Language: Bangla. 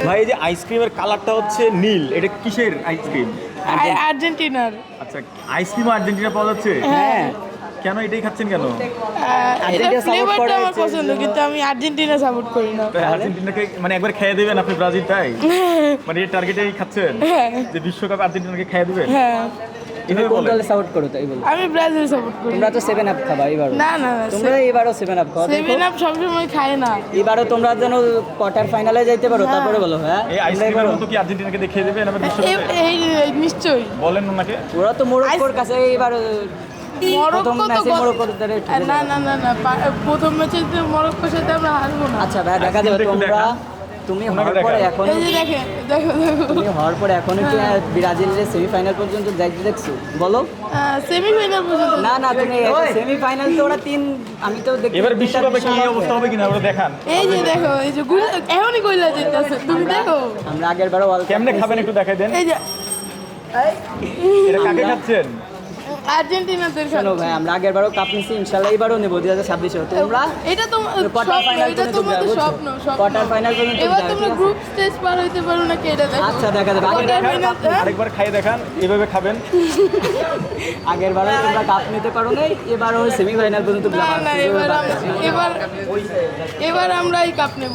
ভাই এই যে আইসক্রিমের কালারটা হচ্ছে নীল, এটা কিসের আইসক্রিম? আর্জেন্টিনার। আচ্ছা, আইসক্রিম আর্জেন্টিনা পাওয়া যাচ্ছে? হ্যাঁ। কেন এটাই খাচ্ছেন কেন? এটা ফ্লেভারটা আমার পছন্দ, কিন্তু আমি আর্জেন্টিনা সাপোর্ট করি না। তাই আর্জেন্টিনাকে মানে একবার খেয়ে দেবেন আপনি ব্রাজিল, তাই মানে এই টার্গেটেই খাচ্ছেন যে বিশ্বকাপ আর্জেন্টিনাকে খেয়ে দেবেন? হ্যাঁ, তুমি কোন দলে সাপোর্ট করো তাই বলো? আমি ব্রাজিল সাপোর্ট করি। তোমরা তো 7 আপ খাবা এবারও। না না না, তোমরা এবারও 7 আপ খাও। সেভেন আপ সবসময় খায় না। এবারও তোমরা যেন কোয়ার্টার ফাইনালে যাইতে পারো, তারপরে বলো। হ্যাঁ, এই আইসক্রিমের মতো কি আর্জেন্টিনাকে দেখিয়ে দেবেন আবার বিশ্বকাপে? এই নিশ্চয়ই। বলেন ওনাকে। ওরা তো মোরক্কোর কাছে এবার প্রথম মরক্কো তো ম্যাচে মোরক্কোর দ্বারা না না না না, প্রথম ম্যাচে প্রথমের সাথে আমরা হারবো না। আচ্ছা ভাই, দেখা যাবে। একটু তোমরা দেখান। তুমি ওনাকে হওয়ার পরে দেখান। এখন এই যে দেখেন, দেখো দেখো তুমি হওয়ার পরে এখনো কি ব্রাজিলের সেমিফাইনাল পর্যন্ত যাইতে দেখছো? বলো। সেমিফাইনাল পর্যন্ত। না না, তুমি সেমিফাইনাল তো ওরা 3, আমি তো দেখি এবার বিশ্বকাপে কি অবস্থা হবে কিনা ওরা দেখান। এই যে দেখো, এই যে এখনই কইলা যেতেছে, তুমি দেখো। আমরা আগের বারও ওয়ার্ল্ড কেমনে খাবেন একটু দেখাই দেন। এই যে এটা কাকে খাচ্ছেন? আর্জেন্টিনাদের শোনো ভাই, আমরা আগের বারও কাপ নিচ্ছি, ইনশাল্লাহ এবারও নেবো 2026-এ। তোমরা এটা তো কোয়ার্টার ফাইনাল এটা তোমাদের স্বপ্ন, স্বপ্ন। কোয়ার্টার ফাইনাল পর্যন্ত এবার যাও, তোমরা ঠিক আছে? গ্রুপ স্টেজ পার হইতে পারো নাকি এটা দেখো। আচ্ছা, দেখা যাবে। আগের Quarter final, হ্যাঁ? আরেকবার খাইয়ে দেখান, এভাবে খাবেন। আগের বারও তোমরা কাপ নিতে পারো নাই, এবারও সেমিফাইনাল পর্যন্ত না না, এবার আমরা এই কাপ নেব।